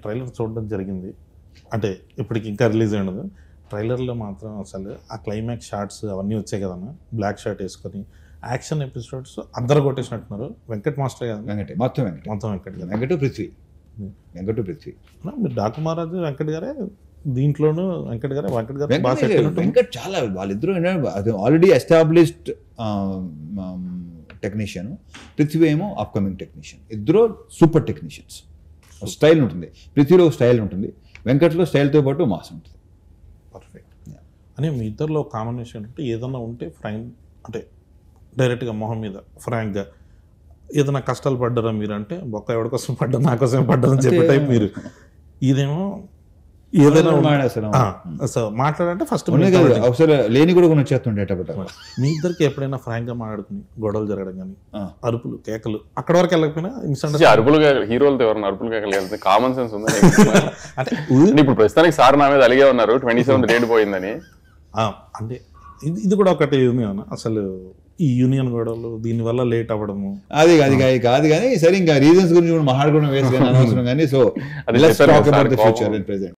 Trailer చూడడం జరిగింది. అంటే ఇప్పటికి ఇంకా రిలీజ్ అయినది. ట్రైలర్లో మాత్రం అసలు ఆ క్లైమాక్స్ షార్ట్స్ అవన్నీ వచ్చాయి కదన్నా, బ్లాక్ షార్ట్ వేసుకొని యాక్షన్ ఎపిసోడ్స్ అందరు కొట్టేసినట్టున్నారు. వెంకట్ మాస్టర్ కదా, మొత్తం వెంకట్ గారు, వెంకట పృథ్వీ మీరు డాకు మహారాజు వెంకట్ గారే దీంట్లోనూ, వెంకట్ గారు వెంకట్ చాలా వాళ్ళిద్దరూ ఆల్రెడీ ఎస్టాబ్లిష్డ్ టెక్నీషియన్, పృథ్వీ ఏమో అప్కమింగ్ టెక్నీషియన్. ఇద్దరు సూపర్ టెక్నీషియన్స్. స్టైల్ ఉంటుంది, పృథ్వీలో స్టైల్ ఉంటుంది, వెంకట్లో స్టైల్తో పాటు మాస్ ఉంటుంది. పర్ఫెక్ట్. అని మీ ఇద్దరిలో కాంబినేషన్ అంటే ఏదన్నా ఉంటే అంటే డైరెక్ట్గా మొహం మీద ఫ్రాంక్గా ఏదైనా కష్టాలు పడ్డారా మీరు అంటే, బొక్క ఎవరి కోసం పడ్డా నా కోసం పడ్డారని చెప్పే టైప్ మీరు. ఇదేమో ఏదైనా మాట్లాడంటే ఫస్ట్ లేని కూడా వచ్చేస్తుండే. మీ ఇద్దరికి ఎప్పుడైనా ఫ్రాంక్ గా మాట్లాడుకుని గొడవలు జరగడం కానీ, అరుపులు కేకలు అక్కడ వరకు వెళ్ళకపోయినా అరుపులు హీరోలతో ఎవరైనా అరుపులు కేకలు కామన్ సెన్స్ ఉంది అంటే ఇప్పుడు ప్రస్తుతానికి సార్ నా మీద అలిగే ఉన్నారు 27 డేట్ పోయిందని. అంటే ఇది కూడా ఒకటి ఉంది అన్న, అసలు ఈ యూనియన్ గొడవలు దీని వల్ల లేట్ అవ్వడము అది కాదు కానీ సరే ఇంకా రీజన్స్ గురించి మాట్లాడుకోవడం వేస్ట్ కానీ అనవసరం కానీ. సో